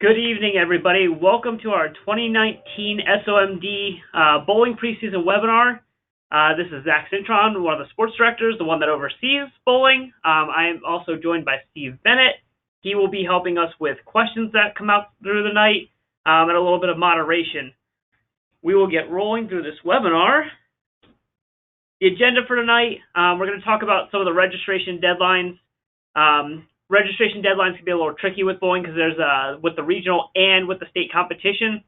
Good evening, everybody. Welcome to our 2019 SOMD Bowling Preseason Webinar. This is Zach Cintron, one of the sports directors, the one that oversees bowling. I am also joined by Steve Bennett. He will be helping us with questions that come out through the night and a little bit of moderation. We will get rolling through this webinar. The agenda for tonight, we're going to talk about some of the registration deadlines. Registration deadlines can be a little tricky with bowling because there's with the regional and with the state competition.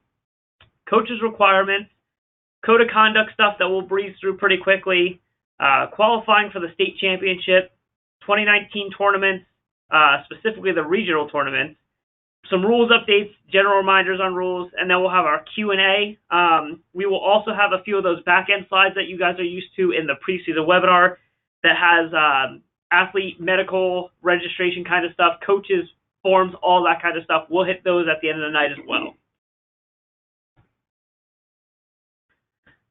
Coaches' requirements, code of conduct stuff that we'll breeze through pretty quickly, qualifying for the state championship, 2019 tournaments, specifically the regional tournaments, some rules updates, general reminders on rules, and then we'll have our Q&A. We will also have a few of those back-end slides that you guys are used to in the preseason webinar that has athlete, medical, registration kind of stuff, coaches, forms, all that kind of stuff. We'll hit those at the end of the night as well.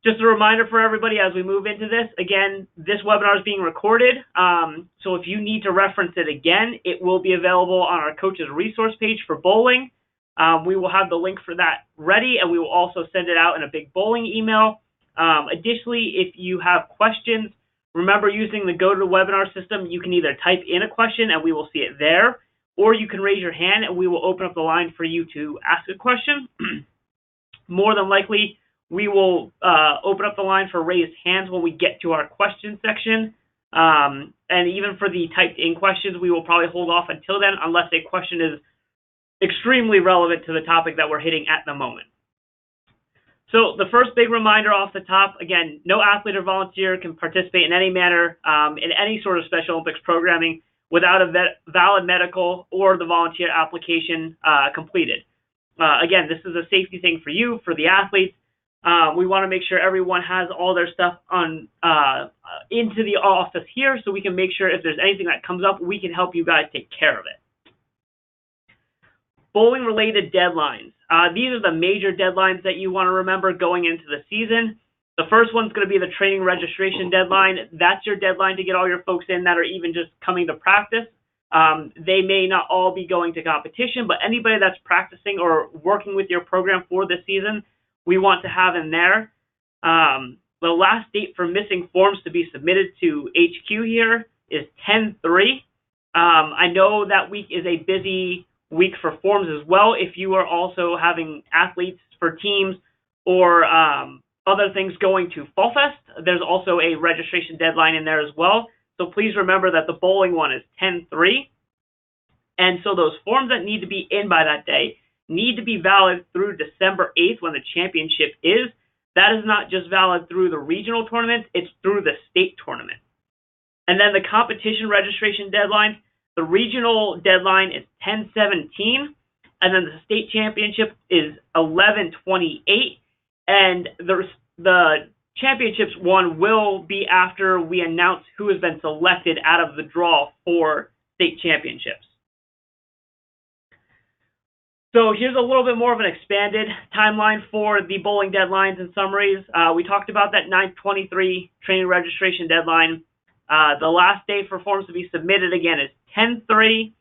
Just a reminder for everybody as we move into this, again, this webinar is being recorded, so if you need to reference it again, it will be available on our coaches resource page for bowling. We will have the link for that ready, and we will also send it out in a big bowling email. Additionally, if you have questions, remember, using the GoToWebinar system, you can either type in a question and we will see it there, or you can raise your hand and we will open up the line for you to ask a question. More than likely, we will open up the line for raised hands when we get to our question section. And even for the typed in questions, we will probably hold off until then unless a question is extremely relevant to the topic that we're hitting at the moment. So the first big reminder off the top, again, no athlete or volunteer can participate in any manner in any sort of Special Olympics programming without a valid medical or the volunteer application completed. Again, this is a safety thing for you, for the athletes. We want to make sure everyone has all their stuff on into the office here so we can make sure if there's anything that comes up, we can help you guys take care of it. Bowling-related deadlines. These are the major deadlines that you want to remember going into the season. The first one's going to be the training registration deadline. That's your deadline to get all your folks in that are even just coming to practice. They may not all be going to competition, but anybody that's practicing or working with your program for this season, we want to have in there. The last date for missing forms to be submitted to HQ here is 10/3. I know that week is a busy week for forms as well. If you are also having athletes for teams or other things going to Fall Fest, there's also a registration deadline in there as well. So please remember that the bowling one is 10/3. And so those forms that need to be in by that day need to be valid through December 8th when the championship is. That is not just valid through the regional tournament, it's through the state tournament. And then the competition registration deadline, the regional deadline is 10/17, and then the state championship is 11/28, and the championships one will be after we announce who has been selected out of the draw for state championships. So here's a little bit more of an expanded timeline for the bowling deadlines and summaries. We talked about that 9/23 training registration deadline. The last day for forms to be submitted, again, is 10/3.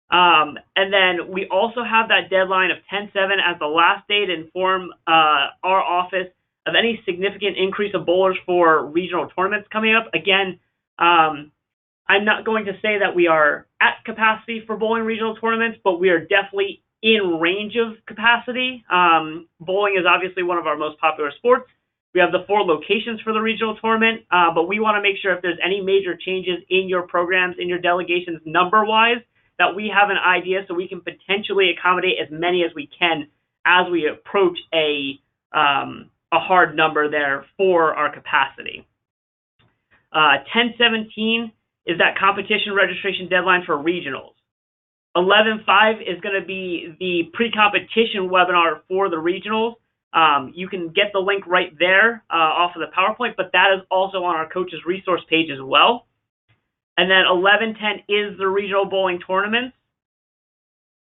And then we also have that deadline of 10/7 as the last day to inform our office of any significant increase of bowlers for regional tournaments coming up. Again, I'm not going to say that we are at capacity for bowling regional tournaments, but we are definitely in range of capacity. Bowling is obviously one of our most popular sports. We have the 4 locations for the regional tournament, but we want to make sure if there's any major changes in your programs, in your delegations number-wise, that we have an idea so we can potentially accommodate as many as we can as we approach a hard number there for our capacity. 10/17 is that competition registration deadline for regionals. 11/5 is going to be the pre-competition webinar for the regionals. You can get the link right there off of the PowerPoint, but that is also on our coaches resource page as well. And then 11/10 is the regional bowling tournaments.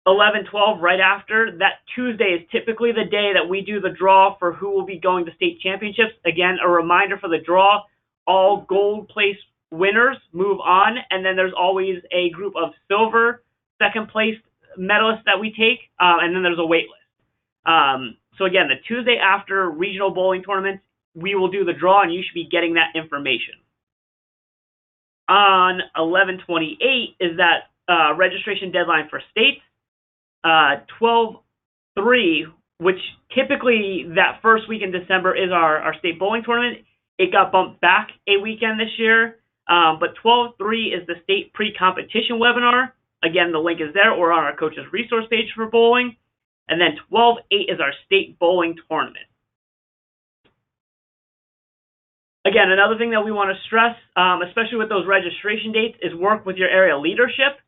11/12 right after. That Tuesday is typically the day that we do the draw for who will be going to state championships. Again, a reminder for the draw, all gold place winners move on, and then there's always a group of silver second place medalists that we take, and then there's a wait list. So again, the Tuesday after regional bowling tournaments, we will do the draw, and you should be getting that information. On 11/28 is that registration deadline for states. 12/3, which typically that first week in December is our state bowling tournament. It got bumped back a weekend this year, but 12/3 is the state pre-competition webinar. Again, the link is there or on our coach's resource page for bowling. And then 12/8 is our state bowling tournament. Again, another thing that we want to stress, especially with those registration dates, is work with your area leadership.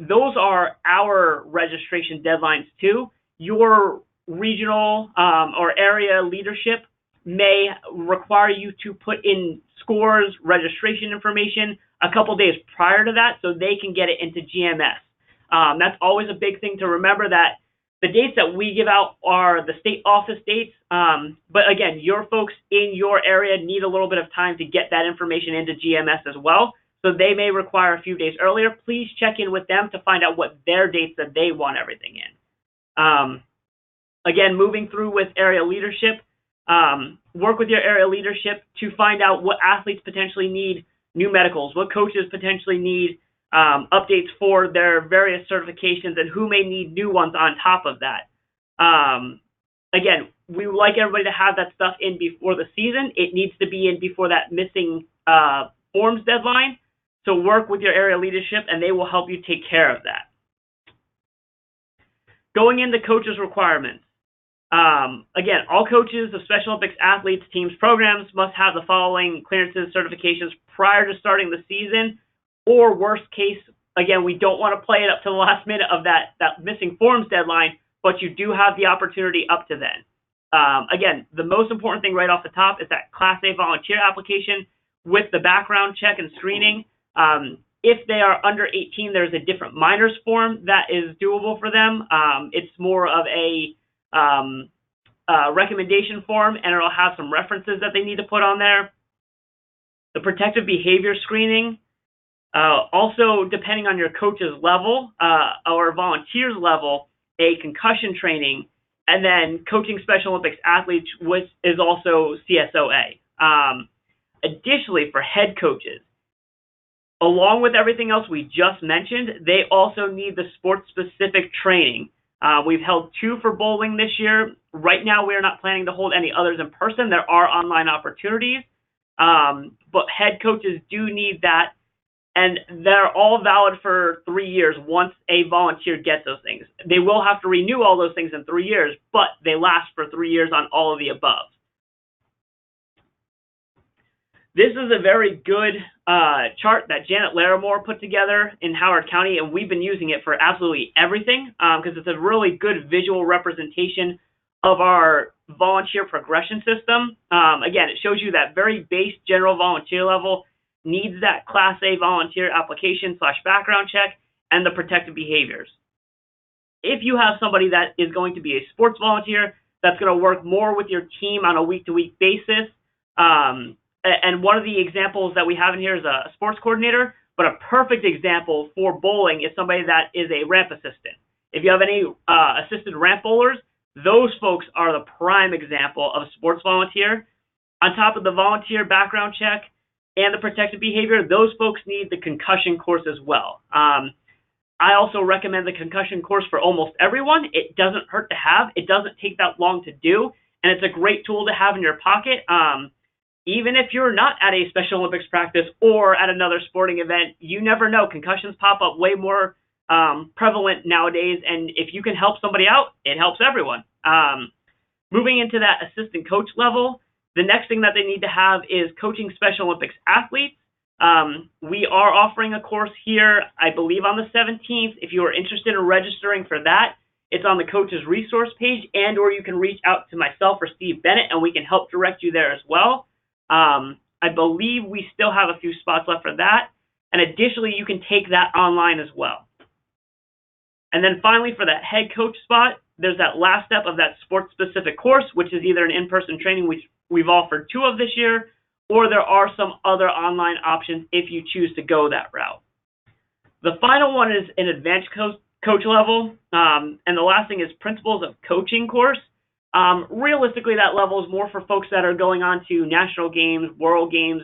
Those are our registration deadlines too. Your regional or area leadership may require you to put in scores, registration information a couple days prior to that so they can get it into GMS. That's always a big thing to remember, that the dates that we give out are the state office dates, but again, your folks in your area need a little bit of time to get that information into GMS as well, so they may require a few days earlier. Please check in with them to find out what their dates that they want everything in. Again, moving through with area leadership, work with your area leadership to find out what athletes potentially need new medicals, what coaches potentially need updates for their various certifications, and who may need new ones on top of that. Again, we would like everybody to have that stuff in before the season. It needs to be in before that missing forms deadline. So work with your area leadership, and they will help you take care of that. Going into coaches' requirements. Again, all coaches of Special Olympics athletes, teams, programs must have the following clearances, certifications prior to starting the season. Or worst case, again, we don't want to play it up to the last minute of that missing forms deadline, but you do have the opportunity up to then. Again, the most important thing right off the top is that Class A volunteer application with the background check and screening. If they are under 18, there's a different minors form that is doable for them. It's more of a recommendation form, and it'll have some references that they need to put on there. The protective behavior screening. Also, depending on your coach's level or volunteer's level, a concussion training, and then coaching Special Olympics athletes, which is also CSOA. Additionally, for head coaches, along with everything else we just mentioned, they also need the sports-specific training. We've held 2 for bowling this year. Right now, we are not planning to hold any others in person. There are online opportunities, but head coaches do need that. And they're all valid for 3 years once a volunteer gets those things. They will have to renew all those things in 3 years, but they last for 3 years on all of the above. This is a very good chart that Janet Larimore put together in Howard County, and we've been using it for absolutely everything because it's a really good visual representation of our volunteer progression system. Again, it shows you that very base general volunteer level needs that Class A volunteer application / background check and the protective behaviors. If you have somebody that is going to be a sports volunteer, that's going to work more with your team on a week-to-week basis. And one of the examples that we have in here is a sports coordinator, but a perfect example for bowling is somebody that is a ramp assistant. If you have any assisted ramp bowlers, those folks are the prime example of a sports volunteer. On top of the volunteer background check and the protective behavior, those folks need the concussion course as well. I also recommend the concussion course for almost everyone. It doesn't hurt to have. It doesn't take that long to do, and it's a great tool to have in your pocket. Even if you're not at a Special Olympics practice or at another sporting event, you never know. Concussions pop up way more prevalent nowadays, and if you can help somebody out, it helps everyone. Moving into that assistant coach level, the next thing that they need to have is coaching Special Olympics athletes. We are offering a course here, I believe on the 17th. If you are interested in registering for that, it's on the coach's resource page, and or you can reach out to myself or Steve Bennett, and we can help direct you there as well. I believe we still have a few spots left for that. And additionally, you can take that online as well. And then finally, for that head coach spot, there's that last step of that sports-specific course, which is either an in-person training, which we've offered 2 of this year, or there are some other online options if you choose to go that route. The final one is an advanced coach level. And the last thing is Principles of Coaching course. Realistically, that level is more for folks that are going on to national games, world games,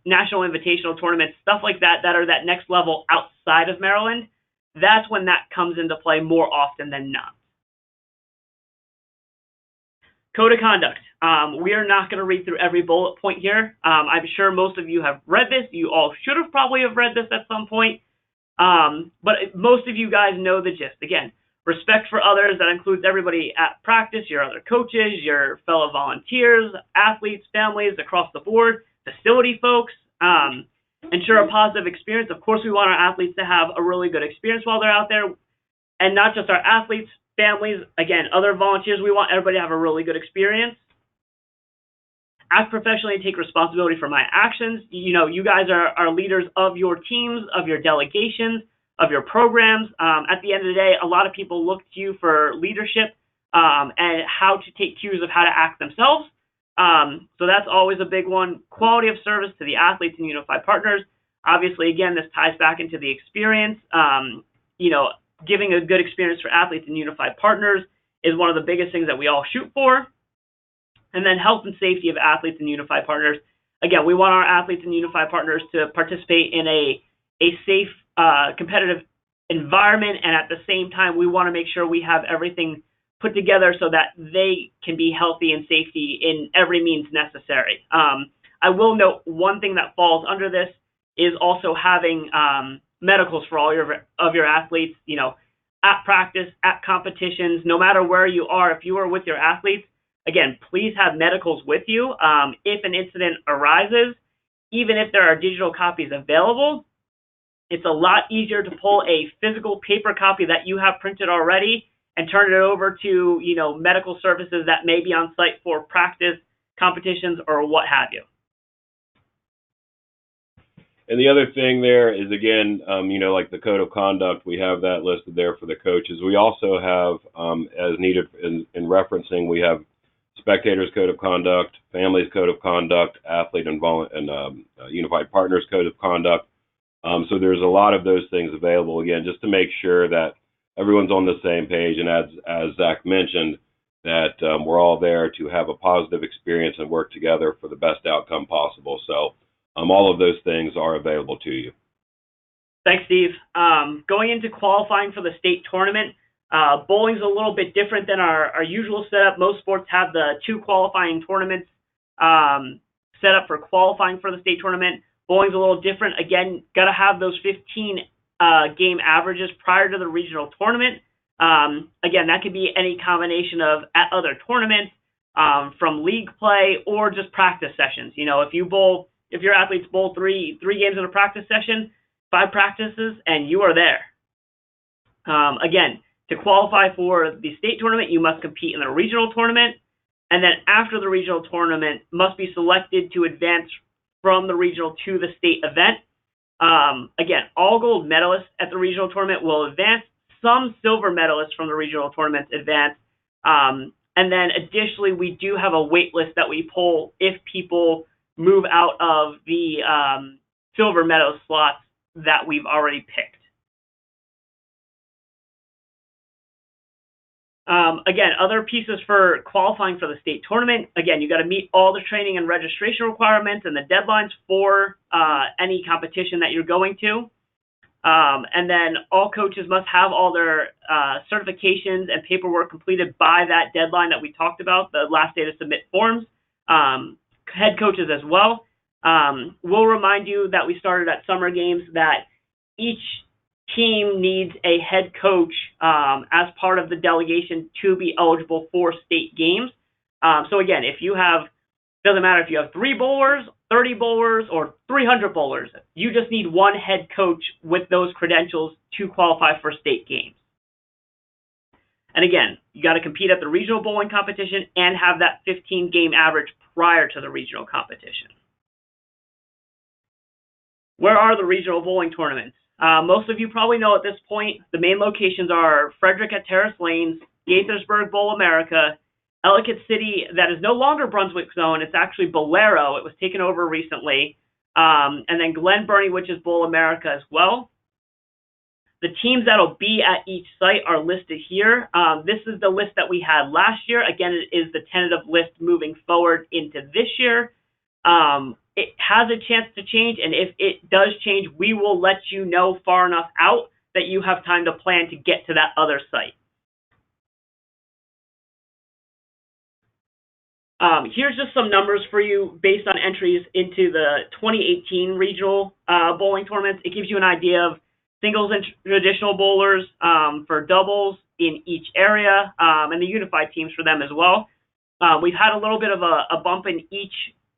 national invitational tournaments, stuff like that, that are that next level outside of Maryland. That's when that comes into play more often than not. Code of conduct. We are not going to read through every bullet point here. I'm sure most of you have read this. You all should have probably have read this at some point. But most of you guys know the gist. Again, respect for others. That includes everybody at practice, your other coaches, your fellow volunteers, athletes, families across the board, facility folks. Ensure a positive experience. Of course, we want our athletes to have a really good experience while they're out there. And not just our athletes, families, again, other volunteers. We want everybody to have a really good experience. Act professionally and take responsibility for my actions. You know, you guys are leaders of your teams, of your delegations, of your programs. At the end of the day, a lot of people look to you for leadership and how to take cues of how to act themselves. So that's always a big one. Quality of service to the athletes and unified partners. Obviously, again, this ties back into the experience. You know, giving a good experience for athletes and unified partners is one of the biggest things that we all shoot for. And then health and safety of athletes and unified partners. Again, we want our athletes and unified partners to participate in a safe, competitive environment. And at the same time, we want to make sure we have everything put together so that they can be healthy and safety in every means necessary. I will note one thing that falls under this is also having medicals for all of your athletes, you know, at practice, at competitions, no matter where you are. If you are with your athletes, again, please have medicals with you. If an incident arises, even if there are digital copies available, it's a lot easier to pull a physical paper copy that you have printed already and turn it over to, you know, medical services that may be on site for practice, competitions, or what have you. And the other thing there is, again, you know, like the code of conduct, we have that listed there for the coaches. We also have, as needed in referencing, we have spectators code of conduct, families code of conduct, athlete and unified partners code of conduct. So there's a lot of those things available, again, just to make sure that everyone's on the same page. And as Zach mentioned, that we're all there to have a positive experience and work together for the best outcome possible. So all of those things are available to you. Thanks, Steve. Going into qualifying for the state tournament, bowling's a little bit different than our usual setup. Most sports have the 2 qualifying tournaments set up for qualifying for the state tournament. Bowling's a little different. Again, got to have those 15 game averages prior to the regional tournament. Again, that could be any combination of at other tournaments, from league play, or just practice sessions. You know, if your athletes bowl three games in a practice session, 5 practices, and you are there. Again, to qualify for the state tournament, you must compete in the regional tournament, and then after the regional tournament, must be selected to advance from the regional to the state event. Again, all gold medalists at the regional tournament will advance. Some silver medalists from the regional tournaments advance. And then additionally, we do have a wait list that we pull if people move out of the silver medal slots that we've already picked. Again, other pieces for qualifying for the state tournament. Again, you got to meet all the training and registration requirements and the deadlines for any competition that you're going to. And then all coaches must have all their certifications and paperwork completed by that deadline that we talked about, the last day to submit forms. Head coaches as well. We'll remind you that we started at Summer Games that each team needs a head coach as part of the delegation to be eligible for state games. So again, doesn't matter if you have 3 bowlers, 30 bowlers, or 300 bowlers, you just need one head coach with those credentials to qualify for state games. And again, you got to compete at the regional bowling competition and have that 15 game average prior to the regional competition. Where are the regional bowling tournaments? Most of you probably know at this point, the main locations are Frederick at Terrace Lanes, Gaithersburg Bowl America, Ellicott City, that is no longer Brunswick Zone, it's actually Bolero, it was taken over recently, and then Glen Burnie, which is Bowl America as well. The teams that'll be at each site are listed here. This is the list that we had last year. Again, it is the tentative list moving forward into this year. It has a chance to change, and if it does change, we will let you know far enough out that you have time to plan to get to that other site. Here's just some numbers for you based on entries into the 2018 regional bowling tournaments. It gives you an idea of singles and traditional bowlers for doubles in each area, and the unified teams for them as well. We've had a little bit of a bump in each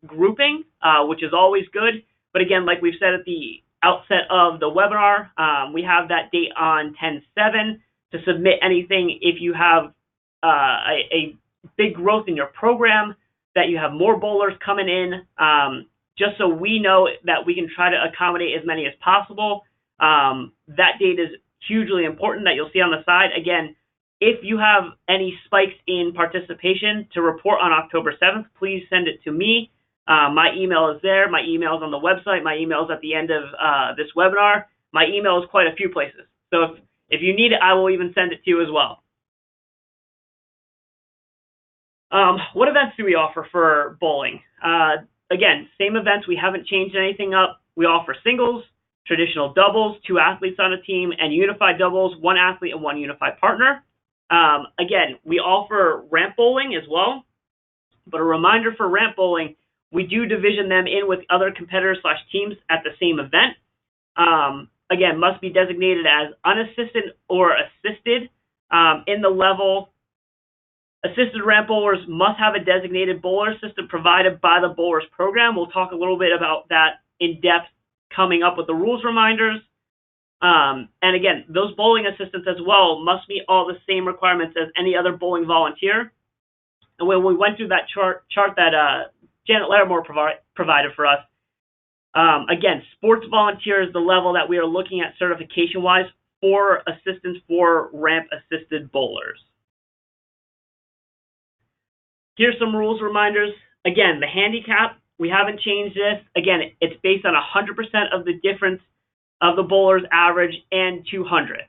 grouping, which is always good. But again, like we've said at the outset of the webinar, we have that date on 10/7 to submit anything if you have a big growth in your program, that you have more bowlers coming in, just so we know that we can try to accommodate as many as possible. That date is hugely important that you'll see on the side. Again, if you have any spikes in participation to report on October 7th, please send it to me. My email is there. My email is on the website. My email is at the end of this webinar. My email is quite a few places. So if you need it, I will even send it to you as well. What events do we offer for bowling? Again, same events. We haven't changed anything up. We offer singles, traditional doubles, 2 athletes on a team, and unified doubles, 1 athlete and 1 unified partner. Again, we offer ramp bowling as well. But a reminder for ramp bowling, we do division them in with other competitors/teams at the same event. Again, must be designated as unassisted or assisted in the level. Assisted ramp bowlers must have a designated bowler assistant provided by the bowlers program. We'll talk a little bit about that in depth coming up with the rules reminders. And again, those bowling assistants as well must meet all the same requirements as any other bowling volunteer. And when we went through that chart that Janet Larimore provided for us, again, sports volunteer is the level that we are looking at certification-wise for assistance for ramp-assisted bowlers. Here's some rules reminders. Again, the handicap, we haven't changed this. Again, it's based on 100% of the difference of the bowler's average and 200.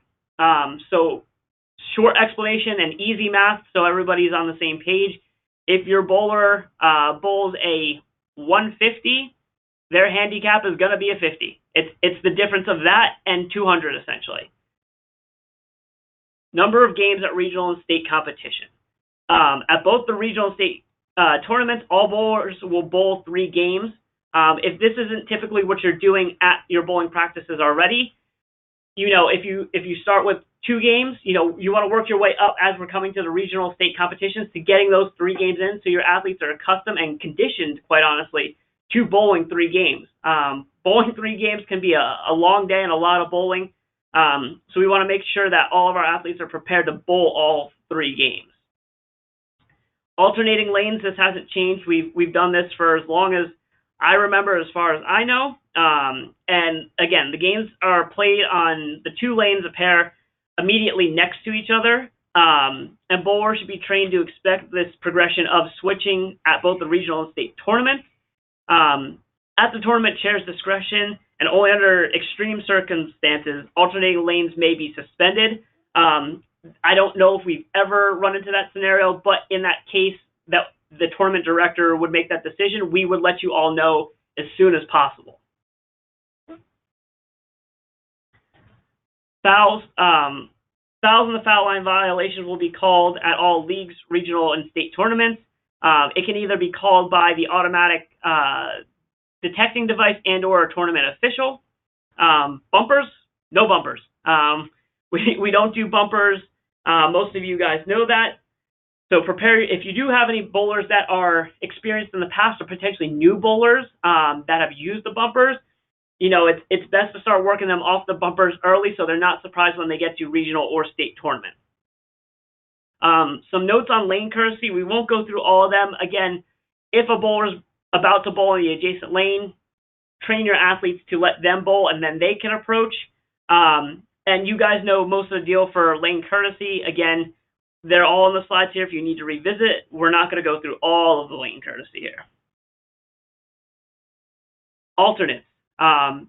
So short explanation and easy math so everybody's on the same page. If your bowler bowls a 150, their handicap is going to be a 50. It's the difference of that and 200 essentially. Number of games at regional and state competition. At both the regional and state tournaments, all bowlers will bowl 3 games. If this isn't typically what you're doing at your bowling practices already, if you start with 2 games, you want to work your way up as we're coming to the regional state competitions to getting those 3 games in, so your athletes are accustomed and conditioned, quite honestly, to bowling 3 games. Bowling 3 games can be a long day and a lot of bowling, so we want to make sure that all of our athletes are prepared to bowl all 3 games. Alternating lanes, this hasn't changed. We've done this for as long as I remember, as far as I know. And again, the games are played on the 2 lanes a pair immediately next to each other. And bowlers should be trained to expect this progression of switching at both the regional and state tournaments. At the tournament chair's discretion, and only under extreme circumstances, alternating lanes may be suspended. I don't know if we've ever run into that scenario, but in that case that the tournament director would make that decision, we would let you all know as soon as possible. Fouls and the foul line violations will be called at all leagues, regional, and state tournaments. It can either be called by the automatic detecting device and or a tournament official. Bumpers, no bumpers. We don't do bumpers. Most of you guys know that. So prepare, if you do have any bowlers that are experienced in the past or potentially new bowlers that have used the bumpers, it's best to start working them off the bumpers early so they're not surprised when they get to regional or state tournament. Some notes on lane courtesy. We won't go through all of them. Again, if a bowler's about to bowl in the adjacent lane, train your athletes to let them bowl and then they can approach. And you guys know most of the deal for lane courtesy. Again, they're all on the slides here if you need to revisit. We're not going to go through all of the lane courtesy here. Alternates.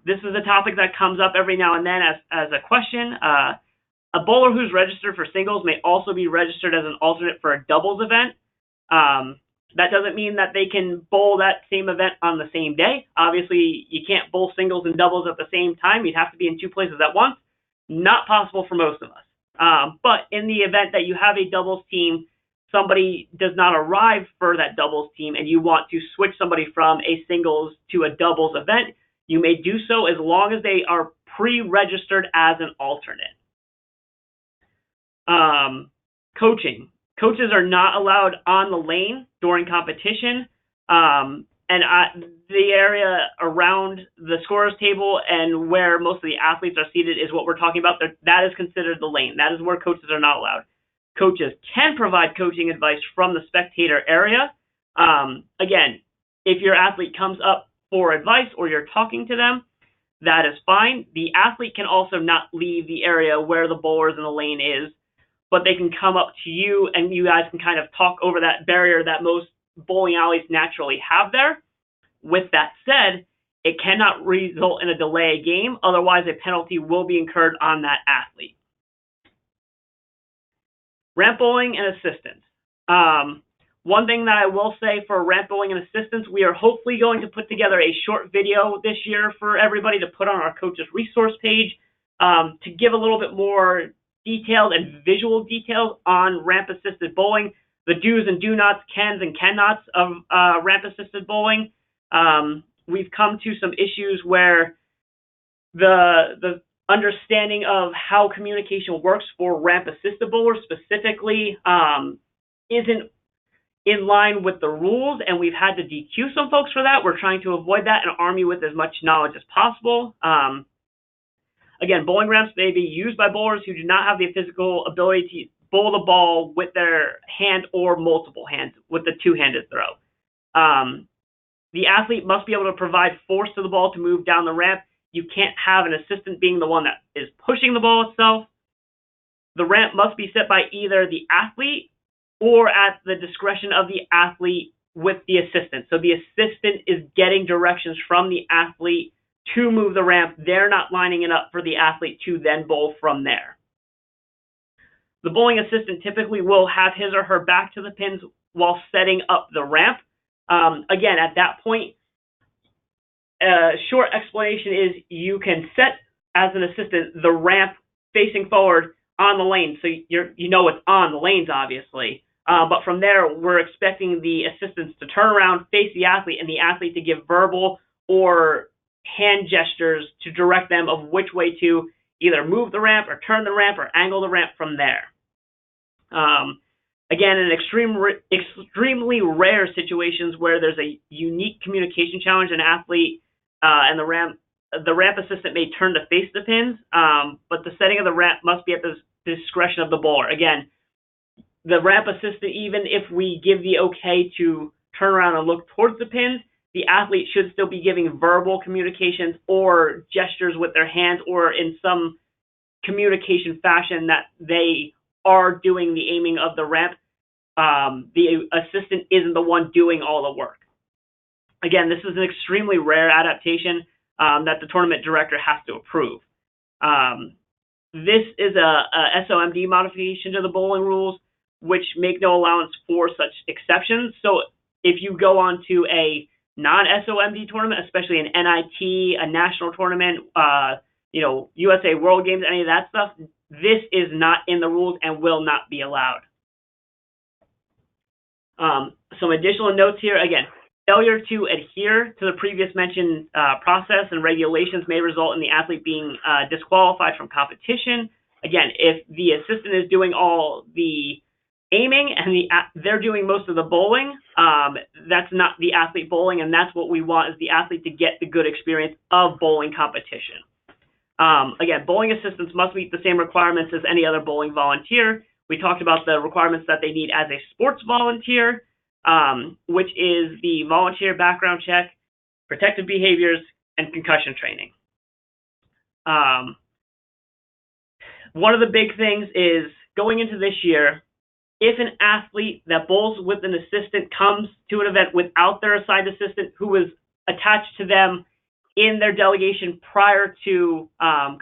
This is a topic that comes up every now and then as a question. A bowler who's registered for singles may also be registered as an alternate for a doubles event. That doesn't mean that they can bowl that same event on the same day. Obviously, you can't bowl singles and doubles at the same time. You'd have to be in two places at once. Not possible for most of us. But in the event that you have a doubles team, somebody does not arrive for that doubles team, and you want to switch somebody from a singles to a doubles event, you may do so as long as they are pre-registered as an alternate. Coaching. Coaches are not allowed on the lane during competition. The area around the scorer's table and where most of the athletes are seated is what we're talking about. That is considered the lane. That is where coaches are not allowed. Coaches can provide coaching advice from the spectator area. Again, if your athlete comes up for advice or you're talking to them, that is fine. The athlete can also not leave the area where the bowlers in the lane is, but they can come up to you and you guys can kind of talk over that barrier that most bowling alleys naturally have there. With that said, it cannot result in a delay game. Otherwise, a penalty will be incurred on that athlete. Ramp bowling and assistance. One thing that I will say for ramp bowling and assistance, we are hopefully going to put together a short video this year for everybody to put on our coaches resource page to give a little bit more detailed and visual details on ramp assisted bowling, the do's and do nots, cans and cannots of ramp assisted bowling. We've come to some issues where the understanding of how communication works for ramp assisted bowlers specifically isn't in line with the rules, and we've had to DQ some folks for that. We're trying to avoid that and arm you with as much knowledge as possible. Again, bowling ramps may be used by bowlers who do not have the physical ability to bowl the ball with their hand or multiple hands with the two-handed throw. The athlete must be able to provide force to the ball to move down the ramp. You can't have an assistant being the one that is pushing the ball itself. The ramp must be set by either the athlete or at the discretion of the athlete with the assistant. So the assistant is getting directions from the athlete to move the ramp. They're not lining it up for the athlete to then bowl from there. The bowling assistant typically will have his or her back to the pins while setting up the ramp. Again, at that point, a short explanation is you can set, as an assistant, the ramp facing forward on the lane. So you know it's on the lanes, obviously. But from there, we're expecting the assistants to turn around, face the athlete, and the athlete to give verbal or hand gestures to direct them of which way to either move the ramp or turn the ramp or angle the ramp from there. Again, in extremely rare situations where there's a unique communication challenge, an athlete and the ramp assistant may turn to face the pins, but the setting of the ramp must be at the discretion of the bowler. Again, the ramp assistant, even if we give the okay to turn around and look towards the pins, the athlete should still be giving verbal communications or gestures with their hands or in some communication fashion that they are doing the aiming of the ramp. The assistant isn't the one doing all the work. Again, this is an extremely rare adaptation that the tournament director has to approve. This is a SOMD modification to the bowling rules, which make no allowance for such exceptions. So if you go on to a non-SOMD tournament, especially an NIT, a national tournament, USA World Games, any of that stuff, this is not in the rules and will not be allowed. Some additional notes here. Again, failure to adhere to the previous mentioned process and regulations may result in the athlete being disqualified from competition. Again, if the assistant is doing all the aiming and they're doing most of the bowling, that's not the athlete bowling, and that's what we want, is the athlete to get the good experience of bowling competition. Again, bowling assistants must meet the same requirements as any other bowling volunteer. We talked about the requirements that they need as a sports volunteer, which is the volunteer background check, protective behaviors, and concussion training. One of the big things is going into this year, if an athlete that bowls with an assistant comes to an event without their assigned assistant who is attached to them in their delegation prior to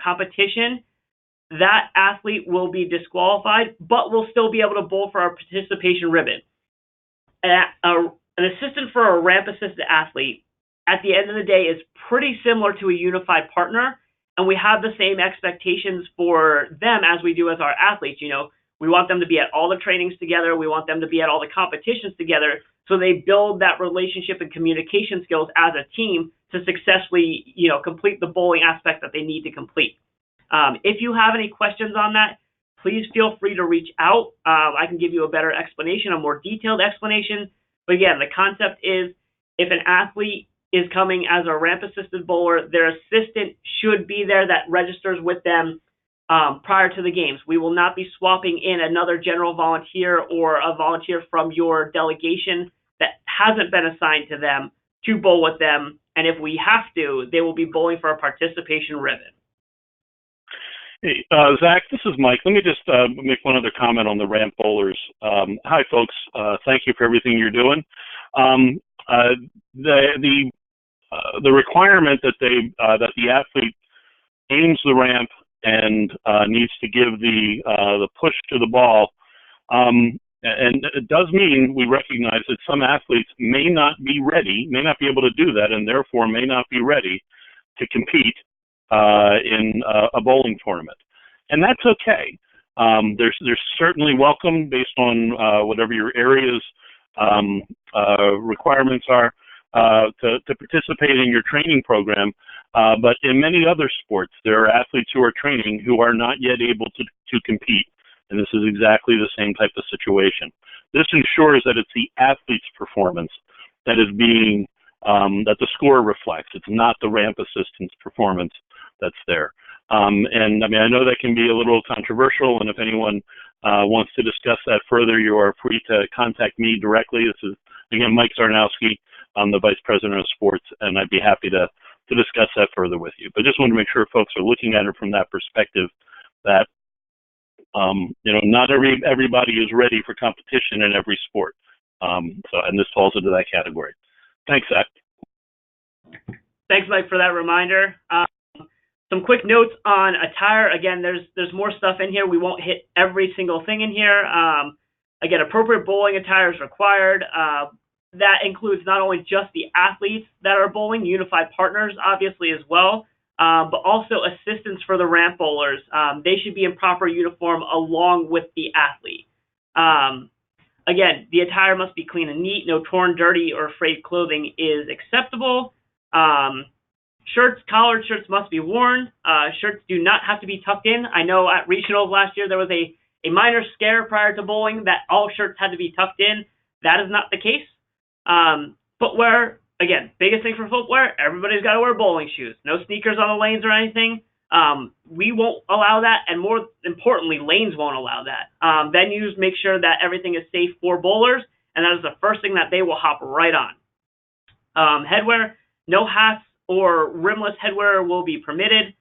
competition, that athlete will be disqualified, but will still be able to bowl for our participation ribbon. An assistant for a ramp-assisted athlete, at the end of the day, is pretty similar to a unified partner, and we have the same expectations for them as we do as our athletes. We want them to be at all the trainings together. We want them to be at all the competitions together, so they build that relationship and communication skills as a team to successfully, complete the bowling aspect that they need to complete. If you have any questions on that, please feel free to reach out. I can give you a better explanation, a more detailed explanation. But again, the concept is if an athlete is coming as a ramp-assisted bowler, their assistant should be there that registers with them prior to the games. We will not be swapping in another general volunteer or a volunteer from your delegation that hasn't been assigned to them to bowl with them. And if we have to, they will be bowling for a participation ribbon. Hey, Zach, this is Mike. Let me just make one other comment on the ramp bowlers. Hi, folks. Thank you for everything you're doing. The requirement that the athlete aims the ramp and needs to give the push to the ball, and it does mean we recognize that some athletes may not be able to do that, and therefore may not be ready to compete in a bowling tournament, and that's okay. There's certainly welcome based on whatever your area's requirements are to participate in your training program. But in many other sports, there are athletes who are training who are not yet able to compete, and this is exactly the same type of situation. This ensures that it's the athlete's performance that is being that the score reflects. It's not the ramp assistant's performance that's there. And I mean, I know that can be a little controversial, and if anyone wants to discuss that further, you are free to contact me directly. This is, again, Mike Zarnowski. I'm the Vice President of Sports, and I'd be happy to discuss that further with you. But just want to make sure folks are looking at it from that perspective, that not everybody is ready for competition in every sport. And this falls into that category. Thanks, Zach. Thanks, Mike, for that reminder. Some quick notes on attire. Again, there's more stuff in here. We won't hit every single thing in here. Again, appropriate bowling attire is required. That includes not only just the athletes that are bowling, unified partners, obviously, as well, but also assistants for the ramp bowlers. They should be in proper uniform along with the athlete. Again, the attire must be clean and neat. No torn, dirty, or frayed clothing is acceptable. Collared shirts must be worn. Shirts do not have to be tucked in. I know at regionals last year there was a minor scare prior to bowling that all shirts had to be tucked in. That is not the case. Footwear, again, biggest thing for footwear, everybody's got to wear bowling shoes. No sneakers on the lanes or anything. We won't allow that, and more importantly, lanes won't allow that. Venues make sure that everything is safe for bowlers, and that is the first thing that they will hop right on. Headwear, no hats or rimless headwear will be permitted.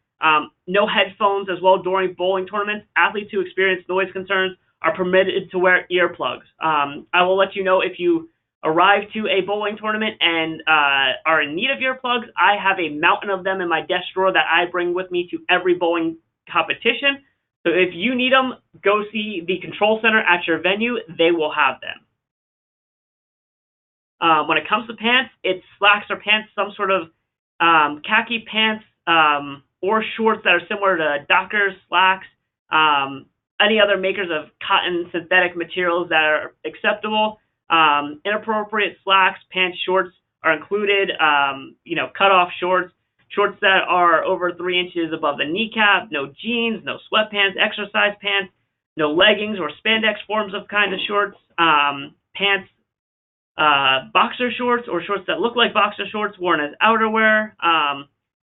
No headphones as well during bowling tournaments. Athletes who experience noise concerns are permitted to wear earplugs. I will let you know if you arrive to a bowling tournament and are in need of earplugs. I have a mountain of them in my desk drawer that I bring with me to every bowling competition. So if you need them, go see the control center at your venue. They will have them. When it comes to pants, it's slacks or pants, some sort of khaki pants or shorts that are similar to Dockers, slacks, any other makers of cotton synthetic materials that are acceptable. Inappropriate slacks, pants, shorts are included. Cut-off shorts that are over 3 inches above the kneecap, no jeans, no sweatpants, exercise pants, no leggings or spandex forms of kind of shorts, pants, boxer shorts or shorts that look like boxer shorts worn as outerwear,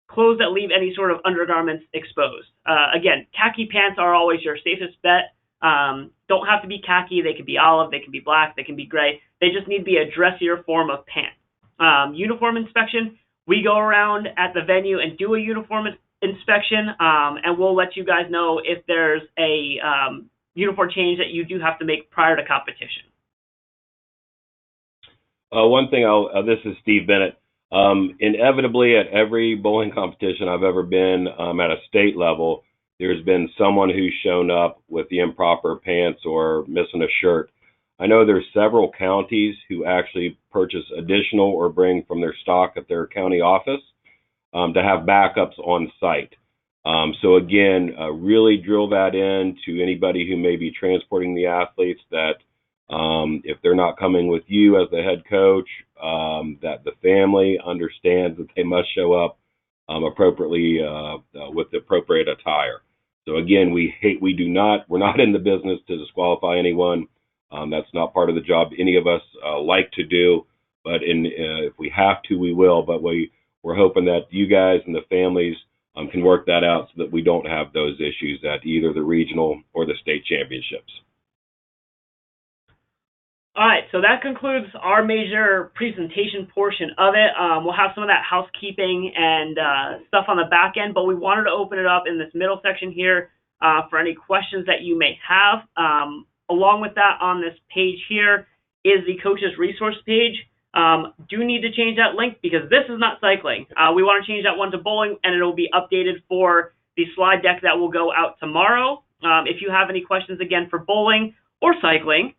clothes that leave any sort of undergarments exposed. Again, khaki pants are always your safest bet. Don't have to be khaki. They can be olive. They can be black. They can be gray. They just need to be a dressier form of pants. Uniform inspection. We go around at the venue and do a uniform inspection, and we'll let you guys know if there's a uniform change that you do have to make prior to competition. One thing, this is Steve Bennett. Inevitably, at every bowling competition I've ever been at a state level, there's been someone who's shown up with the improper pants or missing a shirt. I know there's several counties who actually purchase additional or bring from their stock at their county office to have backups on site. So again, really drill that in to anybody who may be transporting the athletes that if they're not coming with you as the head coach, that the family understands that they must show up appropriately with the appropriate attire. So again, we're not in the business to disqualify anyone. That's not part of the job any of us like to do. But if we have to, we will. But we're hoping that you guys and the families can work that out so that we don't have those issues at either the regional or the state championships. All right, so that concludes our major presentation portion of it. We'll have some of that housekeeping and stuff on the back end, but we wanted to open it up in this middle section here for any questions that you may have. Along with that, on this page here is the coaches resource page. Do need to change that link because this is not cycling. We want to change that one to bowling, and it'll be updated for the slide deck that will go out tomorrow. If you have any questions, again, for bowling or cycling,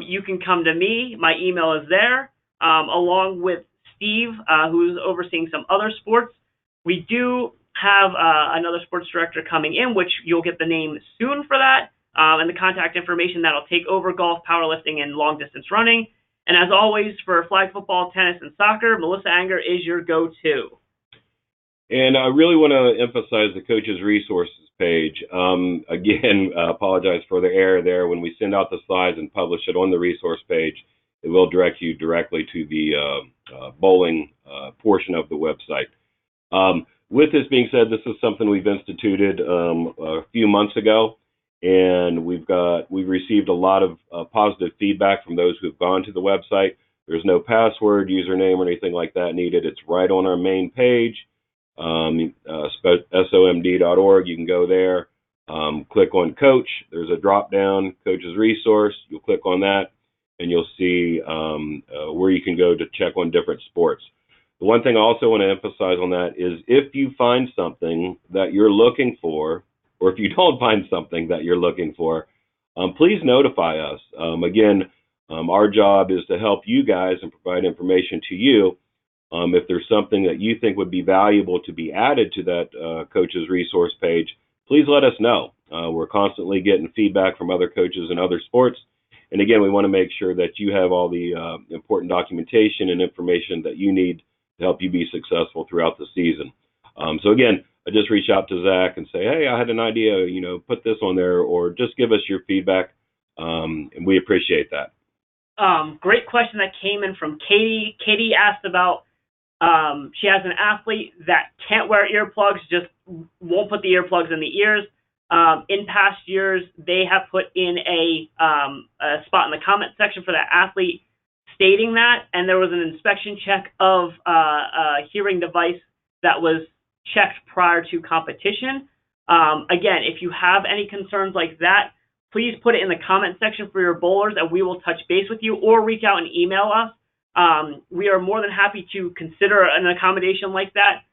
you can come to me. My email is there, along with Steve, who's overseeing some other sports. We do have another sports director coming in, which you'll get the name soon for that, and the contact information that'll take over golf, powerlifting, and long-distance running. And as always, for flag football, tennis, and soccer, Melissa Anger is your go-to. And I really want to emphasize the coaches resources page. Again, apologize for the error there. When we send out the slides and publish it on the resource page, it will direct you directly to the bowling portion of the website. With this being said, this is something we've instituted a few months ago, and we've received a lot of positive feedback from those who have gone to the website. There's no password, username, or anything like that needed. It's right on our main page. SOMD.org. You can go there, click on coach. There's a drop down, coach's resource. You'll click on that and you'll see where you can go to check on different sports. The one thing I also want to emphasize on that is if you find something that you're looking for, or if you don't find something that you're looking for, please notify us. Again, our job is to help you guys and provide information to you. If there's something that you think would be valuable to be added to that coach's resource page, please let us know. We're constantly getting feedback from other coaches in other sports. And again, we want to make sure that you have all the important documentation and information that you need to help you be successful throughout the season. So again, I just reach out to Zach and say, hey, I had an idea, put this on there, or just give us your feedback. And we appreciate that. Great question that came in from Katie. Katie asked about, she has an athlete that can't wear earplugs, just won't put the earplugs in the ears. In past years, they have put in a spot in the comment section for that athlete stating that, and there was an inspection check of a hearing device that was checked prior to competition. Again, if you have any concerns like that, please put it in the comment section for your bowlers, and we will touch base with you, or reach out and email us. We are more than happy to consider an accommodation like that,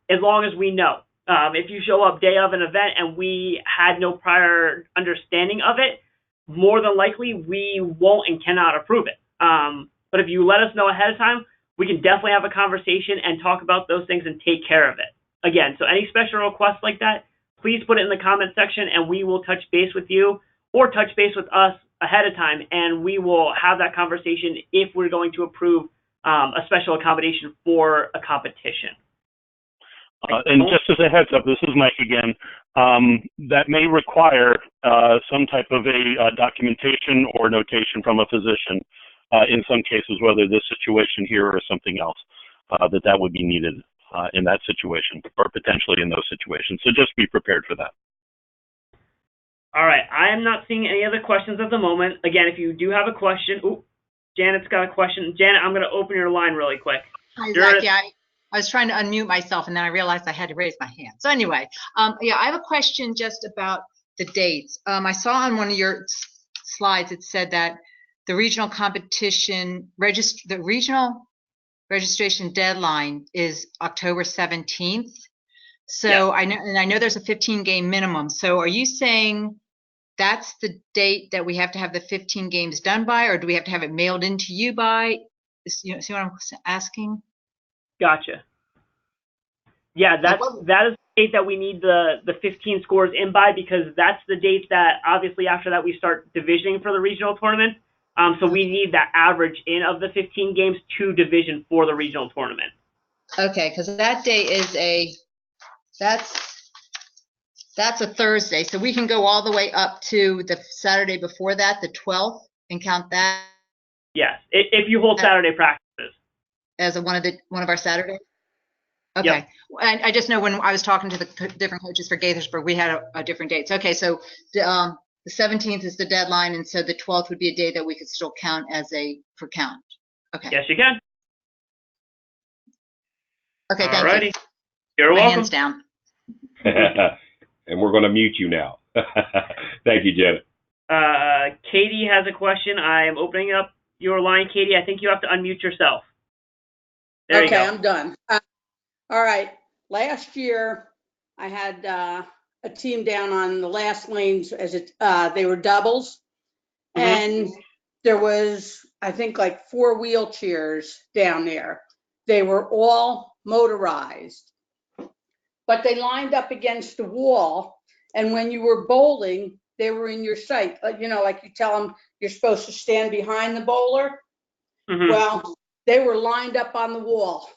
as long as we know. If you show up day of an event and we had no prior understanding of it, more than likely we won't and cannot approve it. But if you let us know ahead of time, we can definitely have a conversation and talk about those things and take care of it. Again, so any special requests like that, please put it in the comment section and we will touch base with you, or touch base with us ahead of time, and we will have that conversation if we're going to approve a special accommodation for a competition. And just as a heads up, this is Mike again, that may require some type of a documentation or notation from a physician in some cases, whether this situation here or something else, that would be needed in that situation, or potentially in those situations. So just be prepared for that. All right, I am not seeing any other questions at the moment. Again, if you do have a question, Janet's got a question. Janet, I'm going to open your line really quick. Hi, Zach. Yeah, I was trying to unmute myself, and then I realized I had to raise my hand. So anyway, yeah, I have a question just about the dates. I saw on one of your slides it said that the regional competition registration deadline is October 17th. So Yeah. I know there's a 15-game minimum. So are you saying that's the date that we have to have the 15 games done by, or do we have to have it mailed into you by? See what I'm asking? Gotcha. Yeah, that is the date that we need the 15 scores in by, because that's the date that obviously after that we start divisioning for the regional tournament. So we need that average in of the 15 games to division for the regional tournament. Okay, because that day is that's a Thursday, so we can go all the way up to the Saturday before that, the 12th, and count that. Yes, if you hold Saturday practices as one of our Saturdays. Okay, yep. And I just know when I was talking to the different coaches for Gaithersburg, we had a different dates. Okay, so the 17th is the deadline, and so the 12th would be a day that we could still count for count. Okay. Yes, you can. Okay, thank Alrighty. you. You're welcome. Hands down. And we're going to mute you now. Thank you, Janet. Katie has a question. I am opening up your line, Katie. I think you have to unmute yourself. There you go. Okay, I'm done. All right. Last year, I had a team down on the last lanes as they were doubles, and there was, I think, like 4 wheelchairs down there. They were all motorized, but they lined up against the wall, and when you were bowling, they were in your sight. Like you tell them you're supposed to stand behind the bowler. Well, they were lined up on the wall,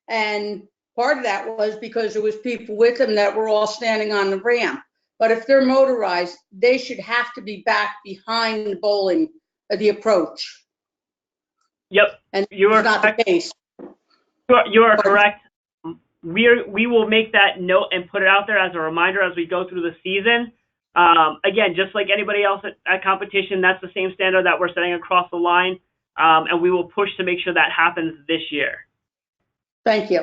and part of that was because there was people with them that were all standing on the ramp. But if they're motorized, they should have to be back behind the bowling, the approach. Yep. And you are not the case. You are correct. We will make that note and put it out there as a reminder as we go through the season. Again, just like anybody else at competition, that's the same standard that we're setting across the line, and we will push to make sure that happens this year. Thank you.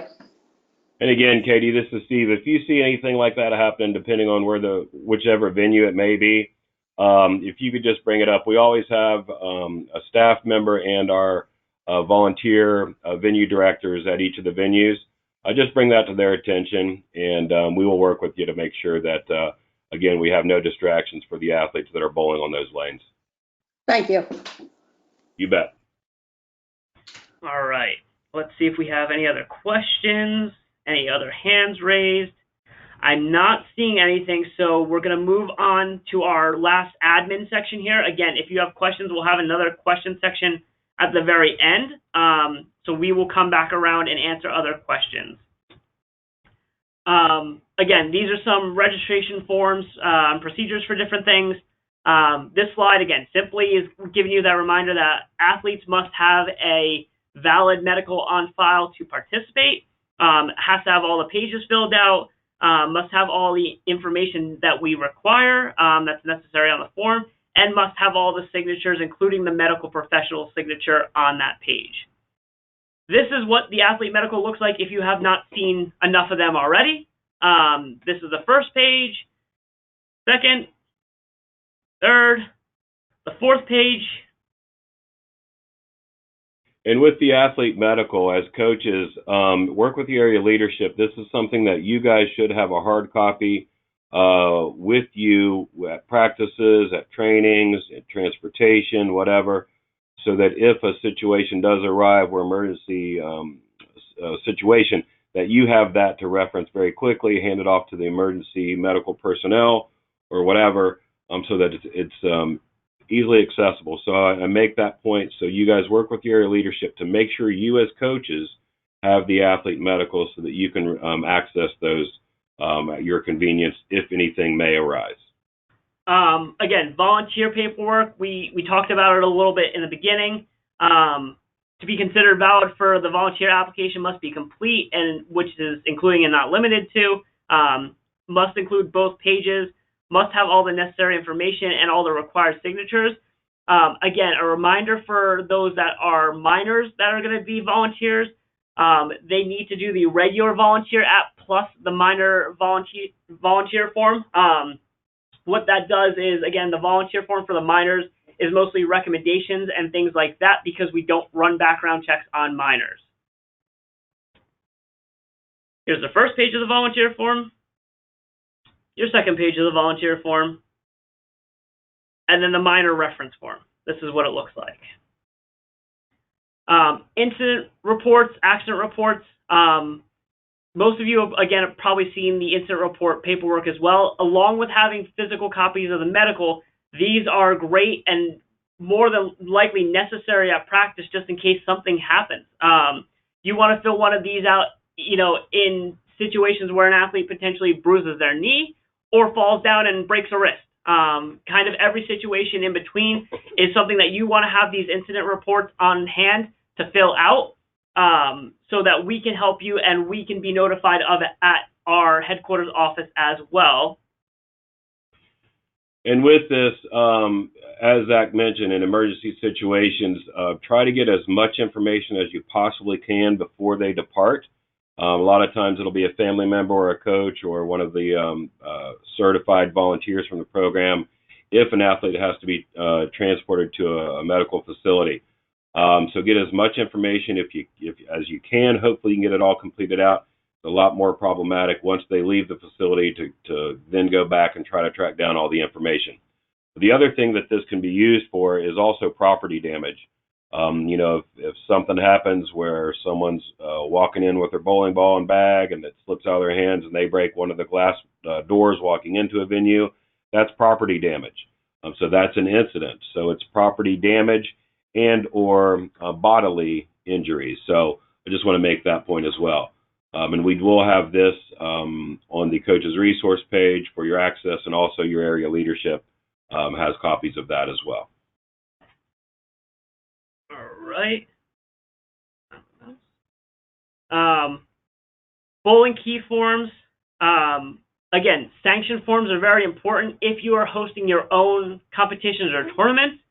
And again, Katie, this is Steve. If you see anything like that happen, depending on whichever venue it may be, if you could just bring it up. We always have a staff member and our volunteer venue directors at each of the venues. Just bring that to their attention, and we will work with you to make sure that, again, we have no distractions for the athletes that are bowling on those lanes. Thank you. You bet. All right. Let's see if we have any other questions, any other hands raised. I'm not seeing anything, so we're going to move on to our last admin section here. Again, if you have questions, we'll have another question section at the very end. So we will come back around and answer other questions. Again, these are some registration forms, procedures for different things. This slide, again, simply is giving you that reminder that athletes must have a valid medical on file to participate, has to have all the pages filled out, must have all the information that we require that's necessary on the form, and must have all the signatures, including the medical professional signature on that page. This is what the athlete medical looks like if you have not seen enough of them already. This is the first page, second, third, the fourth page. And with the athlete medical, as coaches, work with the area leadership. This is something that you guys should have a hard copy with you at practices, at trainings, at transportation, whatever, so that if a situation does arrive or emergency situation, that you have that to reference very quickly, hand it off to the emergency medical personnel or whatever, so that it's easily accessible. So I make that point. So you guys work with your area leadership to make sure you as coaches have the athlete medical so that you can access those at your convenience if anything may arise. Again, volunteer paperwork, we talked about it a little bit in the beginning. To be considered valid for the volunteer application must be complete, and which is including and not limited to, must include both pages, must have all the necessary information and all the required signatures. Again, a reminder for those that are minors that are going to be volunteers, they need to do the regular volunteer app plus the minor volunteer form. What that does is, again, the volunteer form for the minors is mostly recommendations and things like that because we don't run background checks on minors. Here's the first page of the volunteer form, your second page of the volunteer form, and then the minor reference form. This is what it looks like. Incident reports, accident reports. Most of you have, again, have probably seen the incident report paperwork as well. Along with having physical copies of the medical, these are great and more than likely necessary at practice just in case something happens. You want to fill one of these out, in situations where an athlete potentially bruises their knee or falls down and breaks a wrist. Kind of every situation in between is something that you want to have these incident reports on hand to fill out, so that we can help you and we can be notified of it at our headquarters office as well. And with this, as Zach mentioned, in emergency situations, try to get as much information as you possibly can before they depart. A lot of times it'll be a family member or a coach or one of the certified volunteers from the program if an athlete has to be transported to a medical facility. So get as much information as you can. Hopefully you can get it all completed out. It's a lot more problematic once they leave the facility to then go back and try to track down all the information. The other thing that this can be used for is also property damage. If something happens where someone's walking in with their bowling ball and bag and it slips out of their hands and they break one of the glass doors walking into a venue, that's property damage. So that's an incident. So it's property damage and or bodily injuries. So I just want to make that point as well. And we will have this on the coach's resource page for your access, and also your area leadership has copies of that as well. All right. Bowling key forms. Again, sanction forms are very important. If you are hosting your own competitions or tournaments,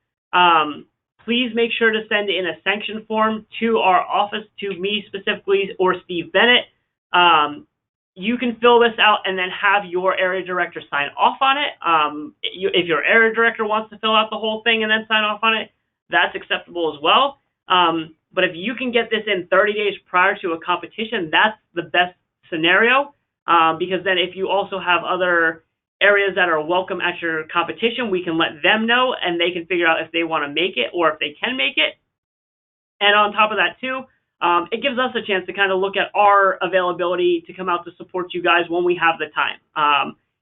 please make sure to send in a sanction form to our office, to me specifically, or Steve Bennett. You can fill this out and then have your area director sign off on it. If your area director wants to fill out the whole thing and then sign off on it, that's acceptable as well. But if you can get this in 30 days prior to a competition, that's the best scenario, because then if you also have other areas that are welcome at your competition, we can let them know and they can figure out if they want to make it or if they can make it. And on top of that too, it gives us a chance to kind of look at our availability to come out to support you guys when we have the time.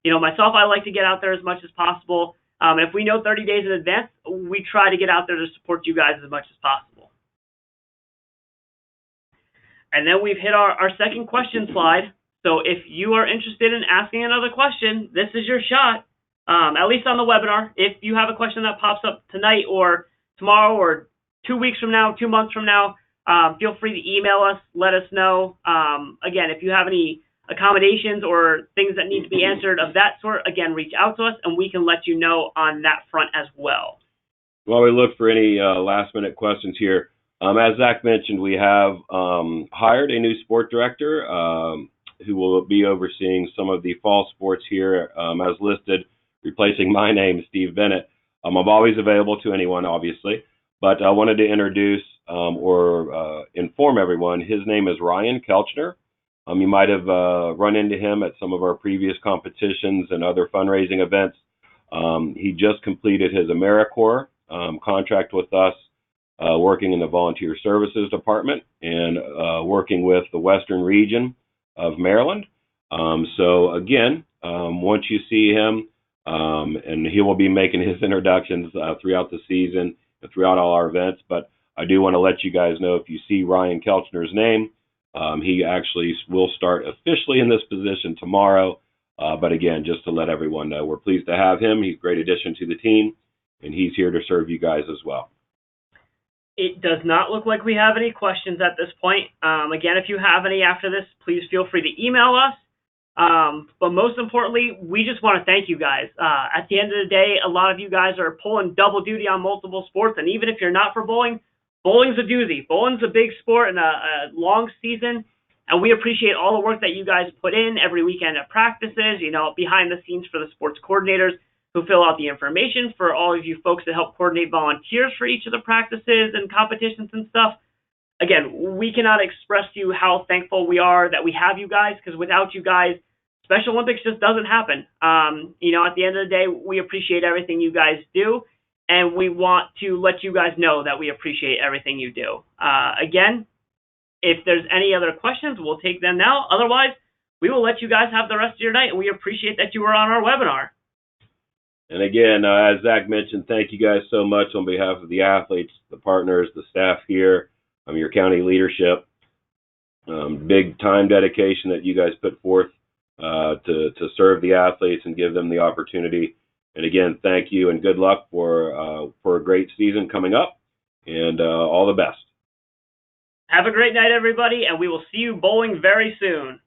Myself, I like to get out there as much as possible. If we know 30 days in advance, we try to get out there to support you guys as much as possible. And then we've hit our second question slide. So if you are interested in asking another question, this is your shot, at least on the webinar. If you have a question that pops up tonight or tomorrow or 2 weeks from now, 2 months from now, feel free to email us, let us know. Again, if you have any accommodations or things that need to be answered of that sort, again, reach out to us and we can let you know on that front as well. While we look for any last-minute questions here, as Zach mentioned, we have hired a new sport director who will be overseeing some of the fall sports here, as listed, replacing my name, Steve Bennett. I'm always available to anyone, obviously, but I wanted to introduce or inform everyone. His name is Ryan Kelchner. You might have run into him at some of our previous competitions and other fundraising events. He just completed his AmeriCorps contract with us, working in the Volunteer Services Department and working with the Western region of Maryland. So again, once you see him, and he will be making his introductions throughout the season, throughout all our events, but I do want to let you guys know, if you see Ryan Kelchner's name, he actually will start officially in this position tomorrow. But again, just to let everyone know, we're pleased to have him. He's a great addition to the team, and he's here to serve you guys as well. It does not look like we have any questions at this point. Again, if you have any after this, please feel free to email us. But most importantly, we just want to thank you guys. At the end of the day, a lot of you guys are pulling double duty on multiple sports. And even if you're not for bowling, bowling's a doozy. Bowling's a big sport and a long season. And we appreciate all the work that you guys put in every weekend at practices, behind the scenes for the sports coordinators who fill out the information, for all of you folks that help coordinate volunteers for each of the practices and competitions and stuff. again, we cannot express to you how thankful we are that we have you guys, because without you guys, Special Olympics just doesn't happen. At the end of the day, we appreciate everything you guys do, and we want to let you guys know that we appreciate everything you do. Again, if there's any other questions, we'll take them now. Otherwise, we will let you guys have the rest of your night, and we appreciate that you were on our webinar. And again, as Zach mentioned, thank you guys so much on behalf of the athletes, the partners, the staff here, your county leadership. Big time dedication that you guys put forth to serve the athletes and give them the opportunity. And again, thank you and good luck for a great season coming up, and all the best. Have a great night, everybody, and we will see you bowling very soon.